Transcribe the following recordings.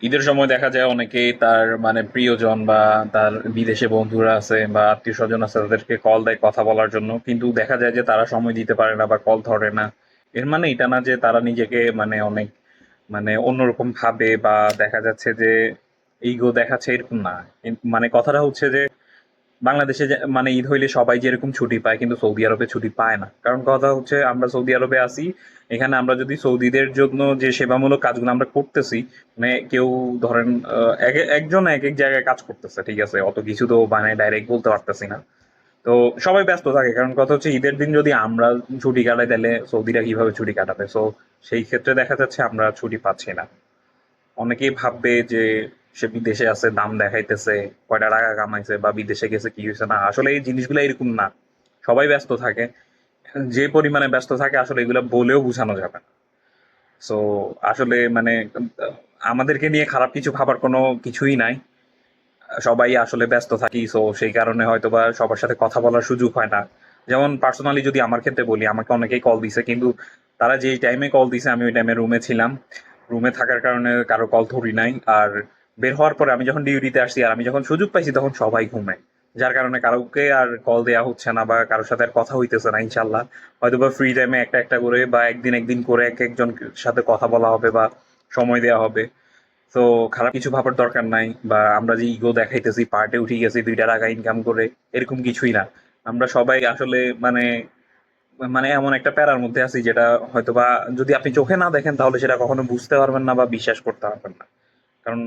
ঈদের সময় দেখা যায় অনেকেই তার মানে প্রিয়জন বা তার বিদেশে বন্ধুরা আছে বা আত্মীয় স্বজন আছে তাদেরকে কল দেয় কথা বলার জন্য, কিন্তু দেখা যায় যে তারা সময় দিতে পারে না বা কল ধরে না। এর মানে এটা না যে তারা নিজেকে মানে অনেক মানে অন্যরকম ভাবে বা দেখা যাচ্ছে যে ইগো দেখাচ্ছে, এরকম না। মানে কথাটা হচ্ছে যে বাংলাদেশে মানে ঈদ হইলে সবাই যেরকম ছুটি পায় কিন্তু সৌদি আরবে ছুটি পায় না। কারণ কথা হচ্ছে আমরা সৌদি আরবে আছি, এখানে আমরা যদি সৌদিদের জন্য যে সেবামূলক কাজগুলো আমরা করতেছি, মানে কেউ ধরেন একজন এক এক জায়গায় কাজ করতেছে, ঠিক আছে, অত কিছু তো মানে ডাইরেক্ট বলতে পারতেছি না। তো সবাই ব্যস্ত থাকে, কারণ কথা হচ্ছে ঈদের দিন যদি আমরা ছুটি কাটাই তাহলে সৌদিরা কিভাবে ছুটি কাটাবে? সো সেই ক্ষেত্রে দেখা যাচ্ছে আমরা ছুটি পাচ্ছি না। অনেকেই ভাববে যে সে বিদেশে আছে, দাম দেখাইতেছে, কয়টা টাকা কামাইছে বা বিদেশে গেছে কি হয়েছে, না আসলে এই জিনিসগুলো এরকম না। সবাই ব্যস্ত থাকে, যে পরিমাণে ব্যস্ত থাকে আসলে এগুলো বলেও বোঝানো যাবে না। সো আসলে মানে আমাদেরকে নিয়ে খারাপ কিছু ভাবার কোনো কিছুই নাই। সবাই আসলে ব্যস্ত থাকি, সো সেই কারণে হয়তো বা সবার সাথে কথা বলার সুযোগ হয় না। যেমন পার্সোনালি যদি আমার ক্ষেত্রে বলি, আমাকে অনেকেই কল দিছে, কিন্তু তারা যেই টাইমে কল দিছে আমি ওই টাইমে রুমে ছিলাম। রুমে থাকার কারণে কারো কল ধরি নাই। আর বের হওয়ার পরে আমি যখন ডিউটিতে আসছি আর আমি যখন সুযোগ পাইছি তখন সবাই ঘুমায়, যার কারণে কারোকে আর কল দেওয়া হচ্ছে না বা কারোর সাথে আর কথা হইতেছে না। ইনশাল্লাহ হয়তো বা ফ্রি টাইমে একটা একটা করে বা একদিন একদিন করে এক একজন সাথে কথা বলা হবে বা সময় দেওয়া হবে। তো খারাপ কিছু ভাবার দরকার নাই, বা আমরা যে ইগো দেখাইতেছি পার্টে উঠে গেছি 2টা টাকা ইনকাম করে, এরকম কিছুই না। আমরা সবাই আসলে মানে মানে এমন একটা প্যারার মধ্যে আছি যেটা হয়তোবা যদি আপনি চোখে না দেখেন তাহলে সেটা কখনো বুঝতে পারবেন না বা বিশ্বাস করতে পারবেন না। কারণ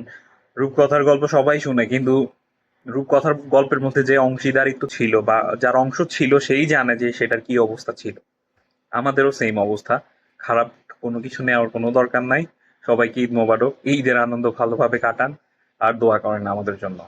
রূপকথার গল্প সবাই শুনে, কিন্তু রূপকথার গল্পের মধ্যে যে অংশীদারিত্ব ছিল বা যার অংশ ছিল সেই জানে যে সেটার কি অবস্থা ছিল। আমাদেরও সেম অবস্থা। খারাপ কোনো কিছু নেওয়ার কোনো দরকার নাই। সবাইকে ঈদ মোবারক। ঈদের আনন্দ ভালোভাবে কাটান আর দোয়া করেন আমাদের জন্য।